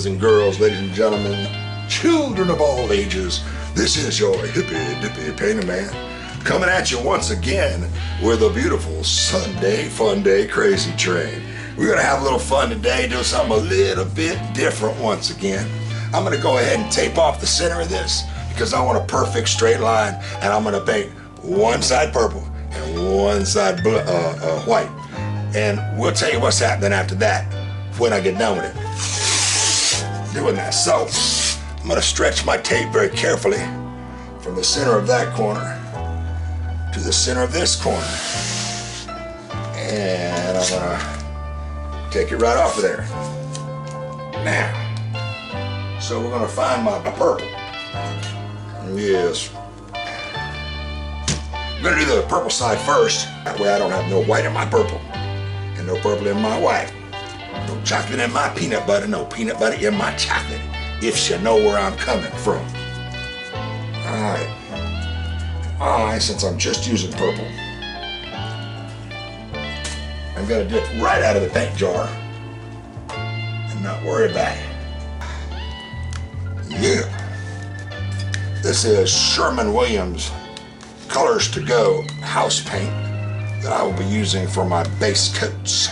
boys and girls, ladies and gentlemen, children of all ages, this is your hippy-dippy painter man coming at you once again with a beautiful Sunday Fun Day Crazy Train. We're going to have a little fun today, do something a little bit different once again. I'm going to go ahead and tape off the center of this because I want a perfect straight line, and I'm going to paint one side purple and one side white. And we'll tell you what's happening after that when I get done with it. Doing that. So I'm going to stretch my tape very carefully from the center of that corner to the center of this corner. And I'm going to take it right off of there. Now, so we're going to find my purple. Yes. I'm going to do the purple side first. That way I don't have no white in my purple and no purple in my white. No chocolate in my peanut butter, no peanut butter in my chocolate, if you know where I'm coming from. Alright, since I'm just using purple, I'm going to dip right out of the paint jar and not worry about it. Yeah. This is Sherwin-Williams Colors to Go house paint that I will be using for my base coats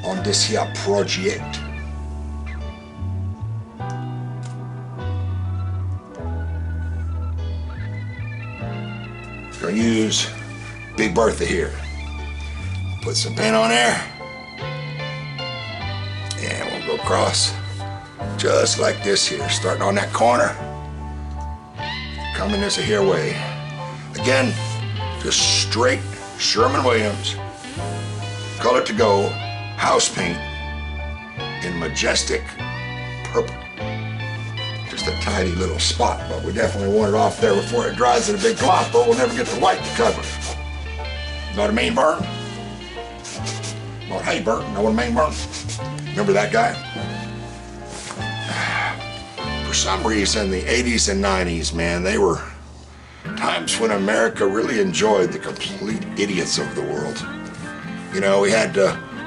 on this here project. Gonna use Big Bertha here. Put some paint on there, and we'll go across just like this here, starting on that corner, coming this here way. Again, just straight Sherwin-Williams Color to Go house paint in majestic purple. Just a tiny little spot, but we definitely want it off there before it dries in a big gloss, but we'll never get the white to cover it. Know what I mean, Burton? Well, hey, Burton, know what I mean, Burton? Remember that guy? For some reason, the 80s and 90s, man, they were times when America really enjoyed the complete idiots of the world. You know, we had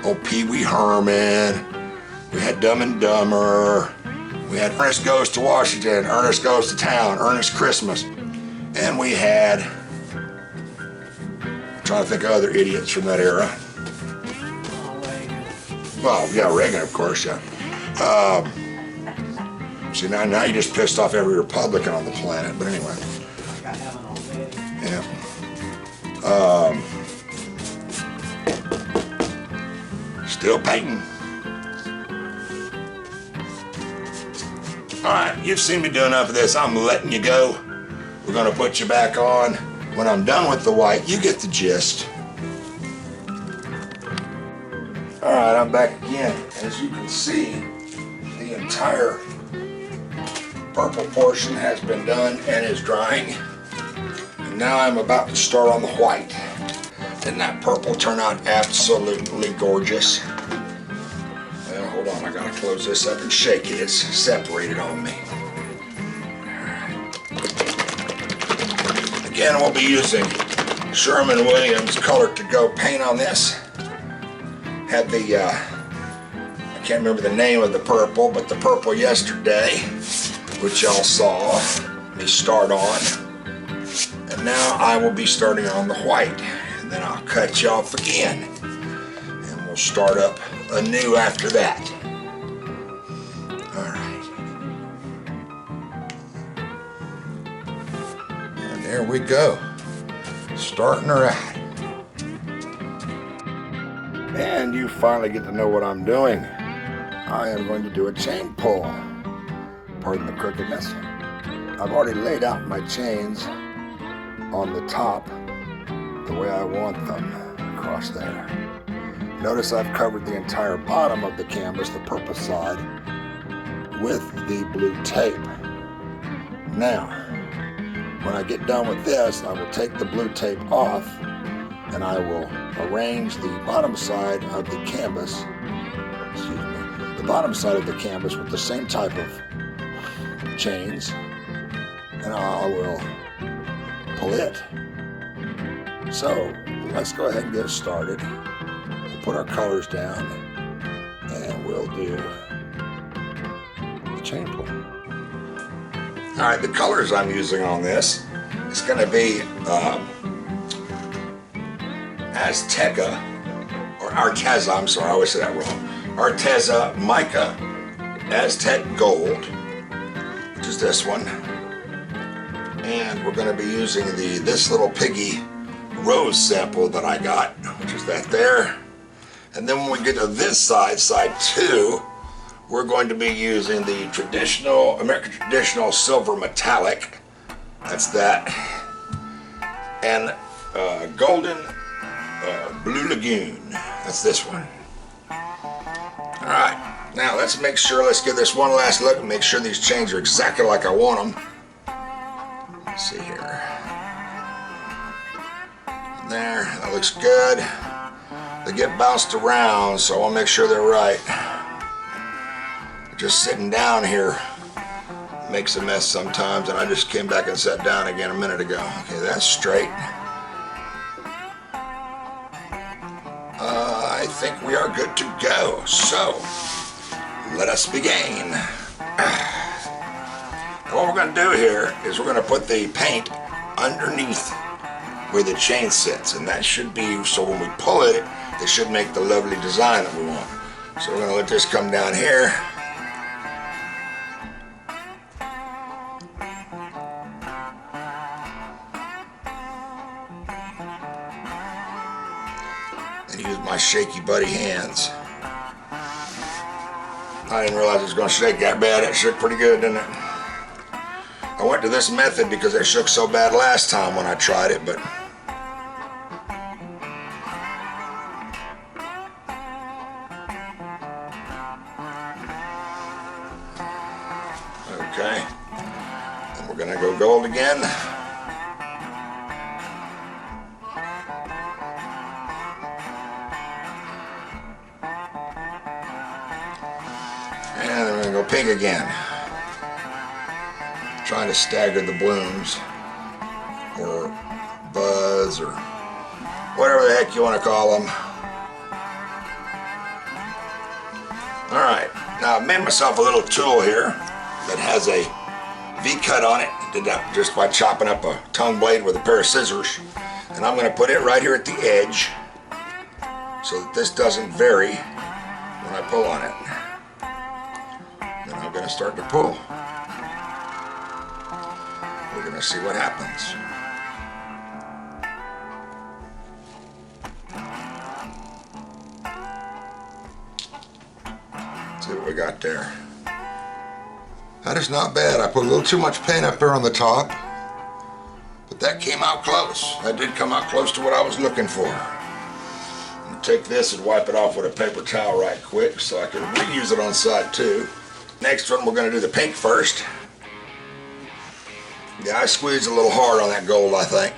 old Pee Wee Herman, we had Dumb and Dumber, we had Ernest Goes to Washington, Ernest Goes to Town, Ernest Christmas, and we had, I'm trying to think of other idiots from that era. Well, yeah, Reagan, of course, yeah. See, now you just pissed off every Republican on the planet, but anyway. Yeah. Still painting. Alright, you've seen me do enough of this. I'm letting you go. We're going to put you back on. When I'm done with the white, you get the gist. Alright, I'm back again. As you can see, the entire purple portion has been done and is drying. And now I'm about to start on the white. Didn't that purple turn out absolutely gorgeous? Well, hold on, I gotta close this up and shake it. It's separated on me. Again, we'll be using Sherwin-Williams Color to Go paint on this. Had the, I can't remember the name of the purple, but the purple yesterday, which y'all saw me start on. And now I will be starting on the white. And then I'll cut you off again. And we'll start up anew after that. Alright. And there we go. Starting her out. And you finally get to know what I'm doing. I am going to do a chain pull. Pardon the crookedness. I've already laid out my chains on the top the way I want them across there. Notice I've covered the entire bottom of the canvas, the purple side, with the blue tape. Now, when I get done with this, I will take the blue tape off and I will arrange the bottom side of the canvas, the bottom side of the canvas with the same type of chains, and I will pull it. So let's go ahead and get started. We'll put our colors down and we'll do chain pull. Alright, the colors I'm using on this is going to be Azteca, or Arteza, I'm sorry, I always say that wrong. Arteza Mica Aztec Gold, which is this one. And we're going to be using the This Little Piggy rose sample that I got, which is that there. And then when we get to this side, side 2, we're going to be using the traditional, American Traditional Silver Metallic. That's that. And Golden Blue Lagoon. That's this one. Alright, now let's make sure, let's give this one last look and make sure these chains are exactly like I want them. Let's see here. There, that looks good. They get bounced around, so I want to make sure they're right. Just sitting down here makes a mess sometimes, and I just came back and sat down again a minute ago. Okay, that's straight. I think we are good to go. So, let us begin. What we're going to do here is we're going to put the paint underneath where the chain sits, and that should be, so when we pull it, it should make the lovely design that we want. So we're going to let this come down here. And use my shaky buddy hands. I didn't realize it was going to shake that bad. It shook pretty good, didn't it? I went to this method because it shook so bad last time when I tried it, but okay. And we're going to go gold again. And then we're going to go pink again. Trying to stagger the blooms, or buzz, or whatever the heck you want to call them. Alright, now I've made myself a little tool here that has a V-cut on it. Did that just by chopping up a tongue blade with a pair of scissors. And I'm going to put it right here at the edge so that this doesn't vary when I pull on it. Then I'm going to start to pull. We're going to see what happens. See what we got there. That is not bad. I put a little too much paint up there on the top, but that came out close. That did come out close to what I was looking for. I'm going to take this and wipe it off with a paper towel right quick so I can reuse it on side 2. Next one, we're going to do the pink first. Yeah, I squeezed a little hard on that gold, I think.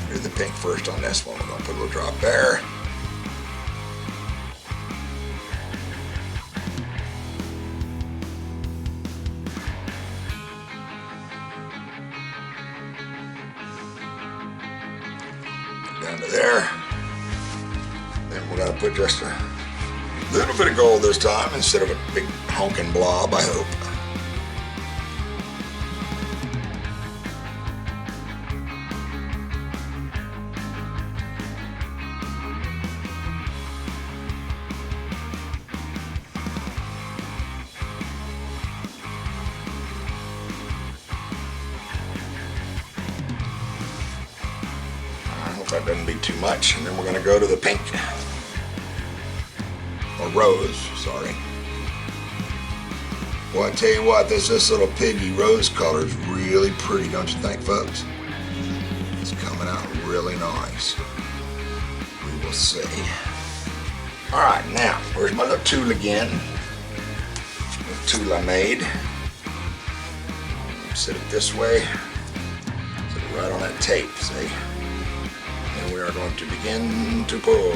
Do the pink first on this one. We're going to put a little drop there. Down to there. Then we're going to put just a little bit of gold this time instead of a big honking blob, I hope. That doesn't be too much, and then we're going to go to the pink, or rose, sorry. Well, I tell you what, this Little Piggy rose color is really pretty, don't you think, folks? It's coming out really nice. We will see. All right, now, where's my little tool again? The tool I made. Set it this way. Set it right on that tape, see? And we are going to begin to pull.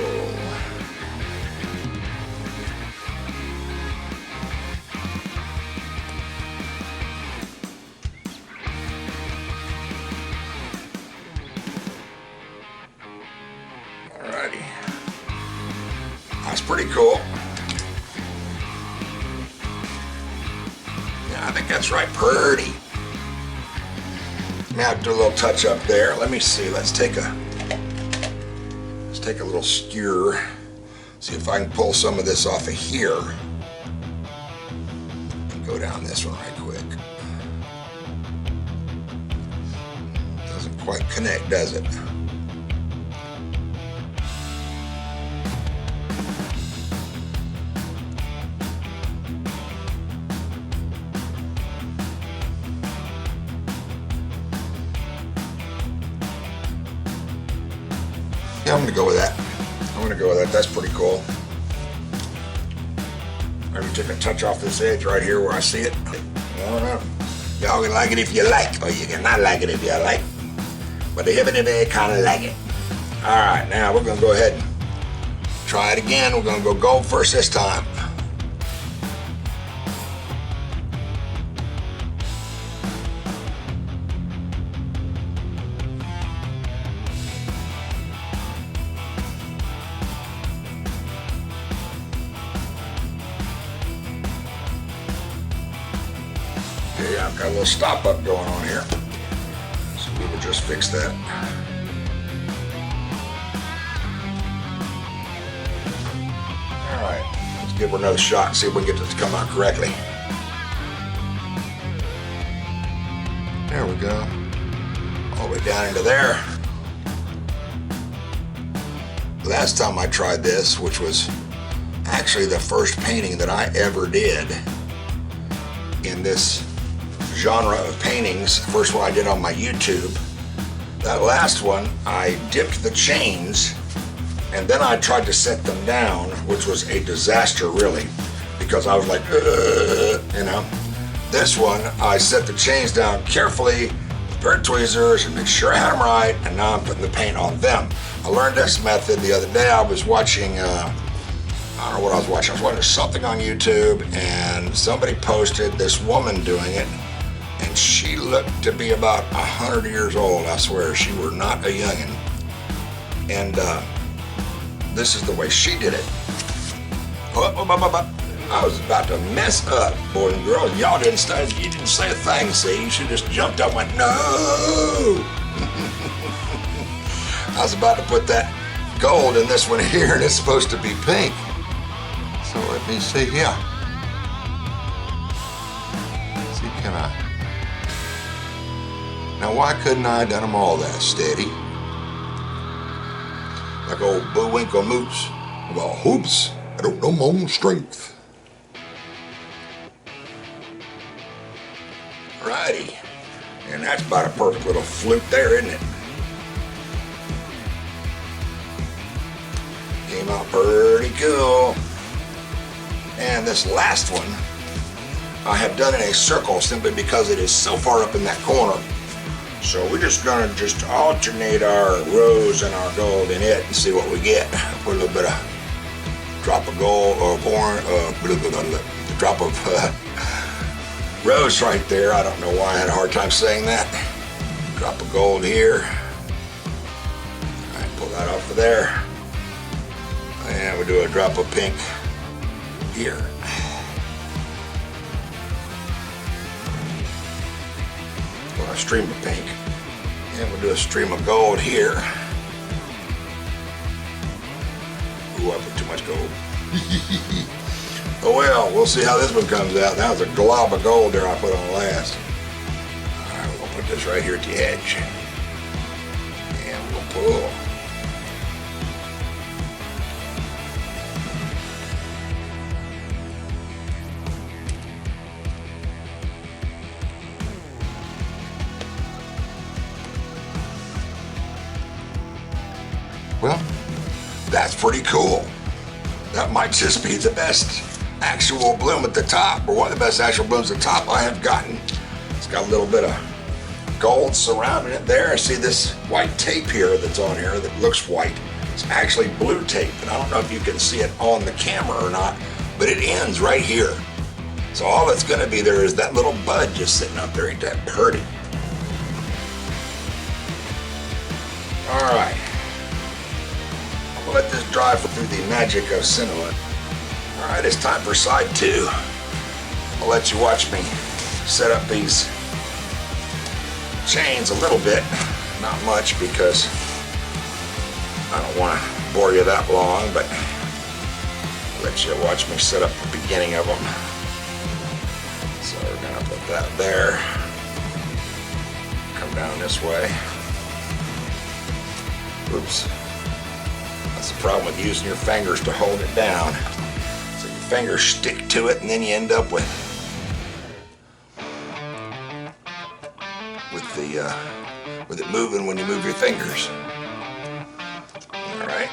Alrighty. That's pretty cool. think that's right, pretty. Now do a little touch up there. Let me see, let's take a little skewer. See if I can pull some of this off of here. Go down this one right quick. Doesn't quite connect, does it? Yeah, I'm gonna go with that. That's pretty cool. I'm gonna take a touch off this edge right here where I see it. I don't know. Y'all can like it if you like, or you can not like it if you like. But the hippity kind of like it. All right, now we're gonna go ahead and try it again. We're gonna go gold first this time. Okay, I've got a little stop up going on here. So we will just fix that. All right, let's give her another shot and see if we can get this to come out correctly. There we go. All the way down into there. Last time I tried this, which was actually the first painting that I ever did in this genre of paintings, first one I did on my YouTube. That last one, I dipped the chains and then I tried to set them down, which was a disaster really, because I was like, you know. This one, I set the chains down carefully with bird tweezers and make sure I had them right, and now I'm putting the paint on them. I learned this method the other day. I was watching, I don't know what I was watching. I was watching something on YouTube, and somebody posted this woman doing it, and she looked to be about 100 years old. I swear, she were not a youngin'. And this is the way she did it. I was about to mess up, boys and girls. Y'all didn't say, you didn't say a thing. See, you should just jumped up and went, no. I was about to put that gold in this one here, and it's supposed to be pink. So let me see here. Let's see, can I? Now, why couldn't I have done them all that steady? Like old Bullwinkle Moose. Well, hoops, I don't know my own strength. Righty. And that's about a perfect little flute there, isn't it? Came out pretty cool. And this last one, I have done in a circle simply because it is so far up in that corner. So we're just gonna alternate our rose and our gold in it and see what we get. Put a little bit of drop of gold or drop of rose right there. I don't know why I had a hard time saying that. Drop of gold here. All right, pull that off of there. And we'll do a drop of pink here. Well, a stream of pink. And we'll do a stream of gold here. Ooh, I put too much gold. Oh well, we'll see how this one comes out. That was a glob of gold there I put on last. Alright, we're gonna put this right here at the edge. And we'll pull. Well, that's pretty cool. That might just be the best actual bloom at the top, or one of the best actual blooms at the top I have gotten. It's got a little bit of gold surrounding it there. I see this white tape here that's on here that looks white. It's actually blue tape, and I don't know if you can see it on the camera or not, but it ends right here. So all that's gonna be there is that little bud just sitting up there. Ain't that pretty? All right. I'll let this dry through the magic of cinnamon. All right, it's time for side 2. I'll let you watch me set up these chains a little bit, not much because I don't want to bore you that long, but I'll let you watch me set up the beginning of them. So we're going to put that there, come down this way. Oops. That's the problem with using your fingers to hold it down. So your fingers stick to it and then you end up with it moving when you move your fingers. Alright.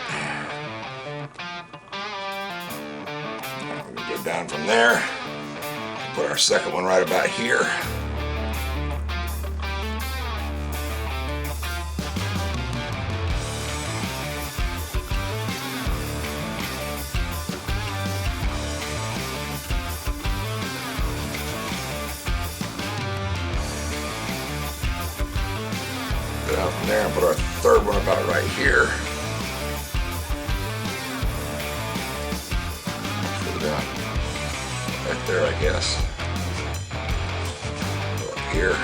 We're going to get down from there. Put our second one right about here. Out from there and put our third one about right here. Put it right there, I guess. Go up here.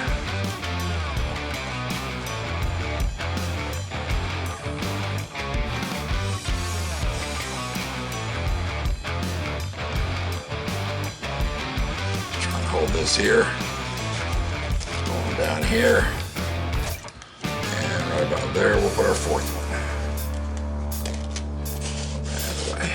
Try and hold this here. Going down here. About there, we'll put our fourth one. That way.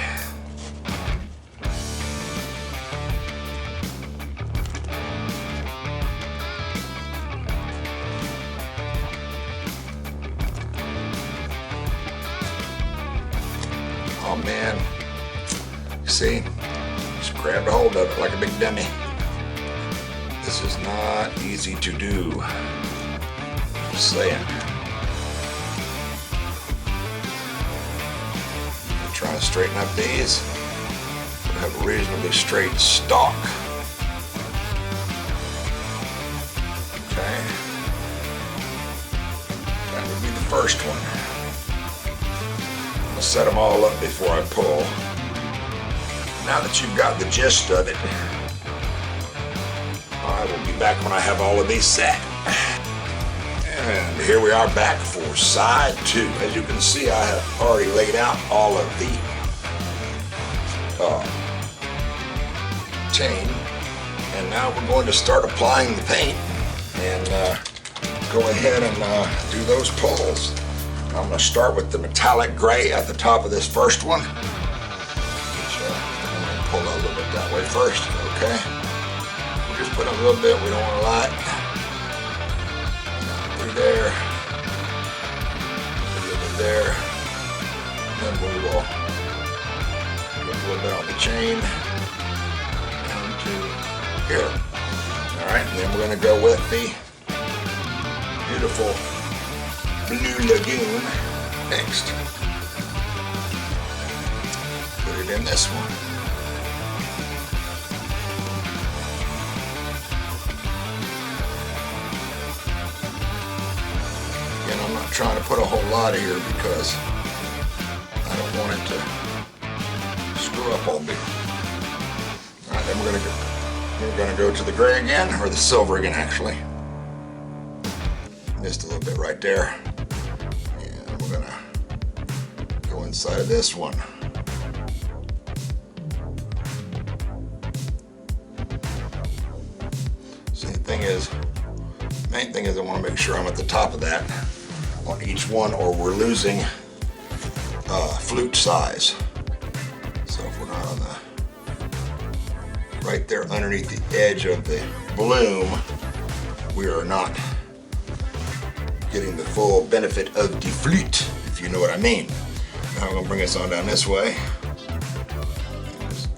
Oh man, you see, just grabbed a hold of it like a big dummy. This is not easy to do. Just saying. Trying to straighten up these, so have a reasonably straight stalk. Okay, that would be the first one. I'll set them all up before I pull. Now that you've got the gist of it, I will be back when I have all of these set. And here we are back for side two. As you can see, I have already laid out all of the chain. And now we're going to start applying the paint and go ahead and do those pulls. I'm going to start with the metallic gray at the top of this first one. Which, I'm going to pull a little bit that way first, okay? We'll just put a little bit, we don't want a lot. There, a little bit there, then we will put a little bit on the chain down to here. Alright, and then we're going to go with the beautiful Blue Lagoon next. Put it in this one. Trying to put a whole lot here because I don't want it to screw up on me. Alright, then we're gonna go to the gray again, or the silver again actually. Missed a little bit right there. And we're gonna go inside of this one. See, the main thing is I want to make sure I'm at the top of that on each one, or we're losing flute size. So if we're not on the right there underneath the edge of the bloom, we are not getting the full benefit of the flute, if you know what I mean. Now I'm going to bring us on down this way.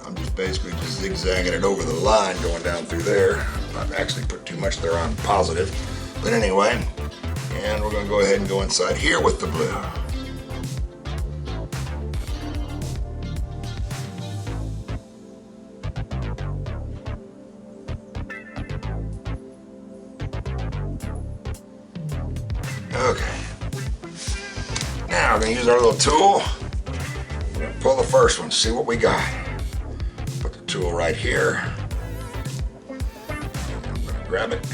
I'm just basically just zigzagging it over the line going down through there. I've actually put too much there on positive, but anyway. And we're going to go ahead and go inside here with the blue. Okay. Now we're going to use our little tool. We're going to pull the first one, see what we got. Put the tool right here. And I'm going to Grab it.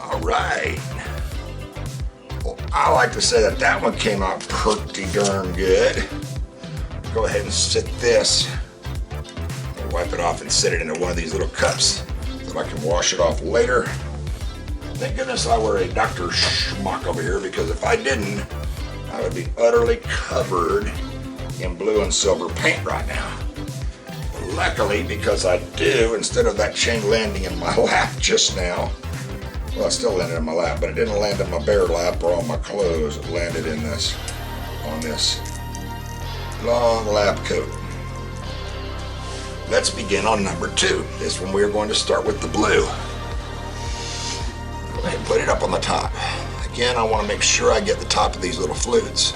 All right. Well, I like to say that one came out pretty darn good. Go ahead and sit this. I'll wipe it off and set it into one of these little cups so I can wash it off later. Thank goodness I wear a Dr. Schmuck over here, because if I didn't, I would be utterly covered in blue and silver paint right now. Luckily, because I do, instead of that chain landing in my lap just now, well, it still landed in my lap, but it didn't land in my bare lap or on my clothes. It landed in this, on this long lap coat. Let's begin on number 2. This one we are going to start with the blue. Go ahead and put it up on the top. Again, I want to make sure I get the top of these little flutes,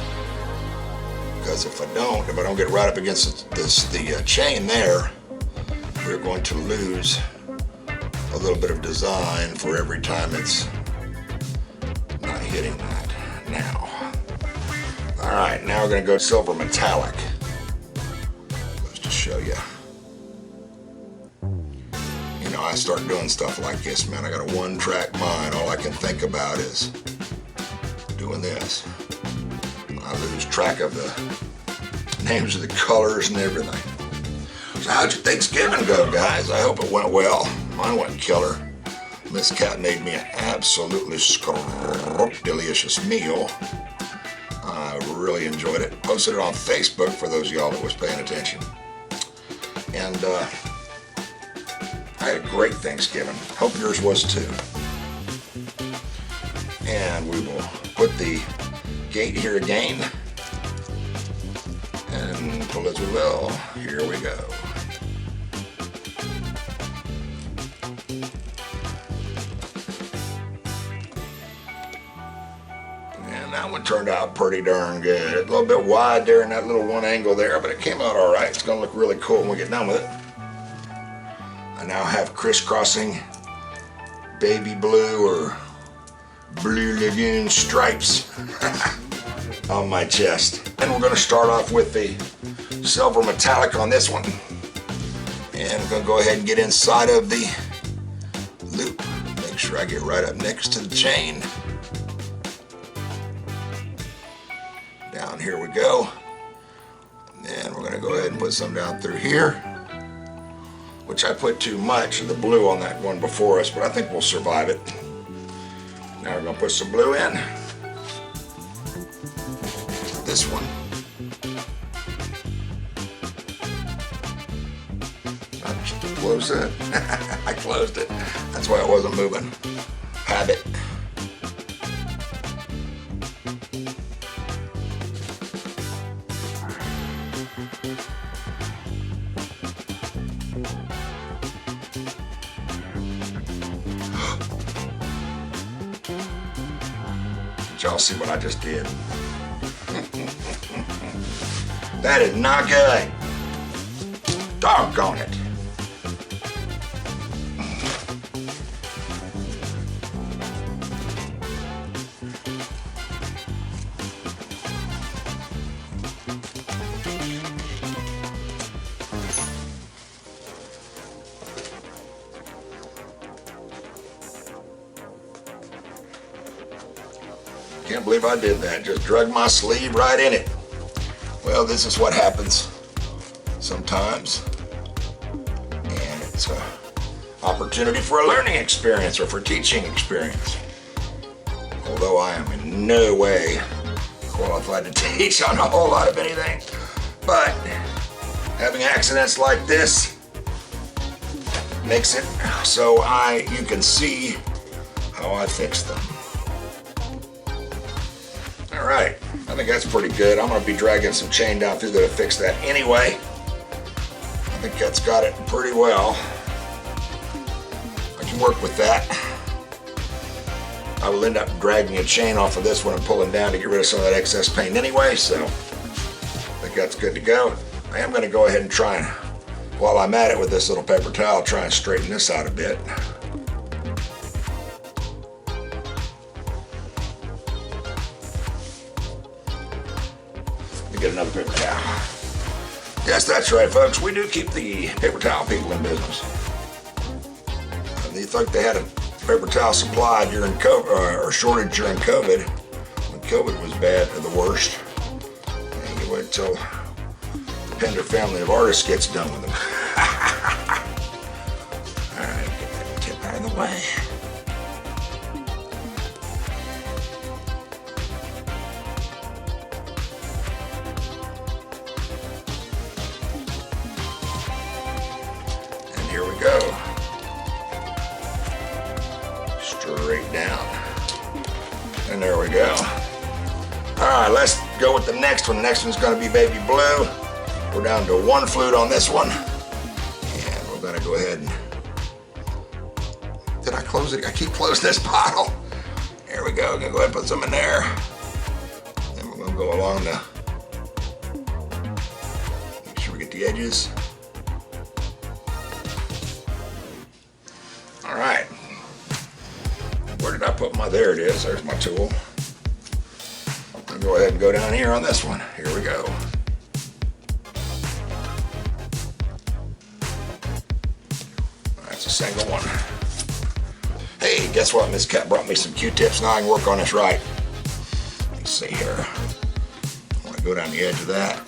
because if I don't get right up against the chain there, we're going to lose a little bit of design for every time it's not hitting that. Now, all right, now we're going to go silver metallic. Just to show you. You know, I start doing stuff like this, man. I got a one-track mind. All I can think about is doing this. I lose track of the names of the colors and everything. So how'd your Thanksgiving go, guys? I hope it went well. Mine went killer. Miss Cat made me an absolutely delicious meal. I really enjoyed it. Posted it on Facebook for those of y'all that was paying attention. And I had a great Thanksgiving. Hope yours was too. And we will put the gate here again. And pull as we will. Here we go. That one turned out pretty darn good. A little bit wide there in that little one angle there, but it came out all right. It's going to look really cool when we get done with it. I now have crisscrossing baby blue or blue lagoon stripes on my chest. And we're going to start off with the silver metallic on this one. And I'm going to go ahead and get inside of the loop. Make sure I get right up next to the chain. Down here we go. And then we're going to go ahead and put some down through here, which I put too much of the blue on that one before us, but I think we'll survive it. Now we're going to put some blue in. This one. I just close it. I closed it. That's why it wasn't moving. Habit. Did y'all see what I just did? That is not good. Doggone it. Can't believe I did that. Just drug my sleeve right in it. Well, this is what happens sometimes. And it's an opportunity for a learning experience or for teaching experience. Although I am in no way qualified to teach on a whole lot of anything. But having accidents like this makes it so you can see how I fix them. All right, I think that's pretty good. I'm going to be dragging some chain down through there to fix that anyway. I think that's got it pretty well. I can work with that. I will end up dragging a chain off of this one and pulling down to get rid of some of that excess paint anyway, so I think that's good to go. I am going to go ahead and try and, while I'm at it with this little paper towel, try and straighten this out a bit. another paper towel. Yes, that's right, folks. We do keep the paper towel people in business. And you think they had a paper towel supply during COVID, or shortage during COVID, when COVID was bad or the worst. And you wait till the Pender family of artists gets done with them. All right, get that tip out of the way. Here we go. Straight down. And there we go. Alright, let's go with the next one. The next one's going to be baby blue. We're down to 1 flute on this one. And we're going to go ahead and... Did I close it? I keep closing this bottle. There we go. Gonna go ahead and put some in there. Then we're going to go along the... Make sure we get the edges. All right, where did I put my, there it is, there's my tool. I'll go ahead and go down here on this one. Here we go. That's a single one. Hey, guess what? Miss Cat brought me some Q-tips. Now I can work on this right. Let's see here. I want to go down the edge of that.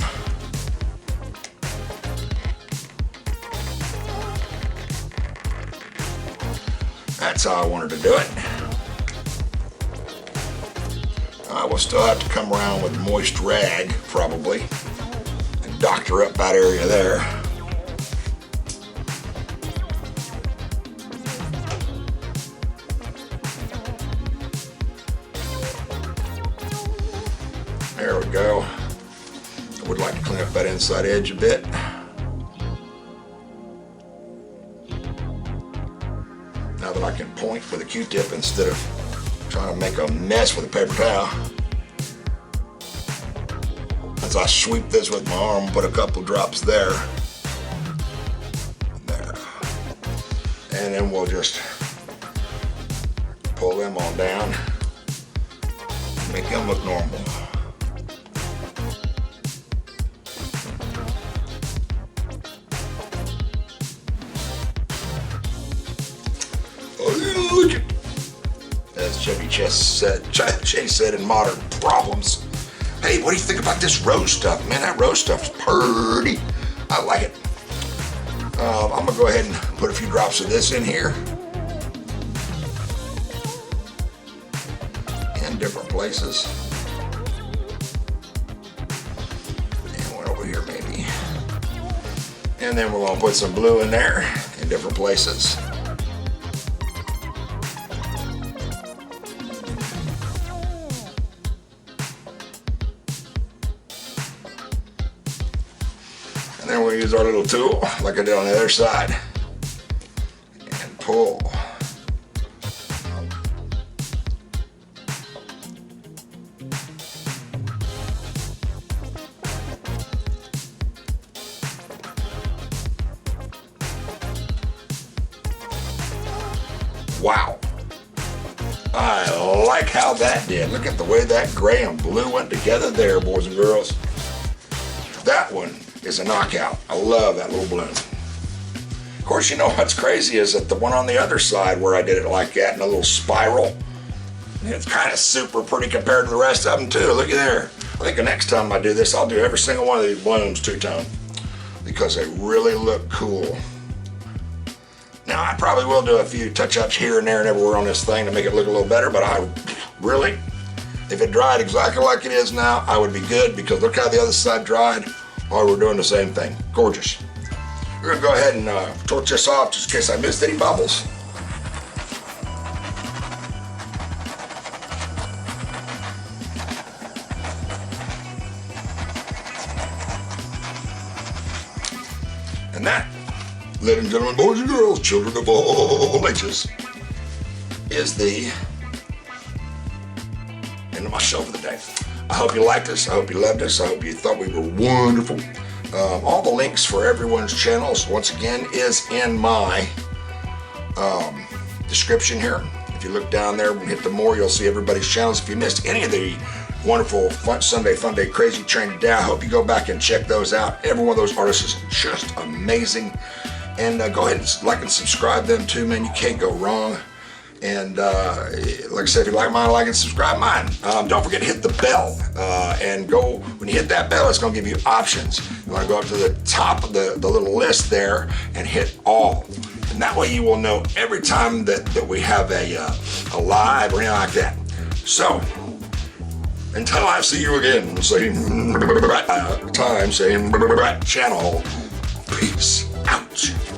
That's how I wanted to do it. I will still have to come around with moist rag, probably, and doctor up that area there. There we go. I would like to clean up that inside edge a bit. Now that I can point with a Q-tip instead of trying to make a mess with a paper towel. As I sweep this with my arm, put a couple drops there. There. And then we'll just pull them all down. Make them look normal. As Chase said in Modern Problems. Hey, what do you think about this rose stuff? Man, that rose stuff's pretty. I like it. I'm gonna go ahead and put a few drops of this in here. In different places. And one over here maybe. And then we're gonna put some blue in there in different places. And then we'll use our little tool, like I did on the other side, and pull. Wow. I like how that did. Look at the way that gray and blue went together there, boys and girls. That one is a knockout. I love that little balloon. Of course, you know what's crazy is that the one on the other side where I did it like that in a little spiral, it's kind of super pretty compared to the rest of them too. Look at there. I think the next time I do this, I'll do every single one of these balloons two-tone because they really look cool. Now, I probably will do a few touch-ups here and there and everywhere on this thing to make it look a little better, but I really, if it dried exactly like it is now, I would be good because look how the other side dried. Or we're doing the same thing. Gorgeous. We're gonna go ahead and torch this off just in case I missed any bubbles. And that, ladies and gentlemen, boys and girls, children of all ages, is the end of my show for the day. I hope you liked us. I hope you loved us. I hope you thought we were wonderful. All the links for everyone's channels, once again, is in my description here. If you look down there and hit the more, you'll see everybody's channels. If you missed any of the wonderful fun Sunday Fun Day Crazy Train today. I hope you go back and check those out. Every one of those artists is just amazing. And go ahead and like and subscribe them too, man. You can't go wrong. And like I said, if you like mine, like and subscribe mine. Don't forget to hit the bell. And go, when you hit that bell, it's going to give you options. You want to go up to the top of the little list there and hit all. And that way you will know every time that we have a live or anything like that. So, until I see you again, same time, same channel, peace out.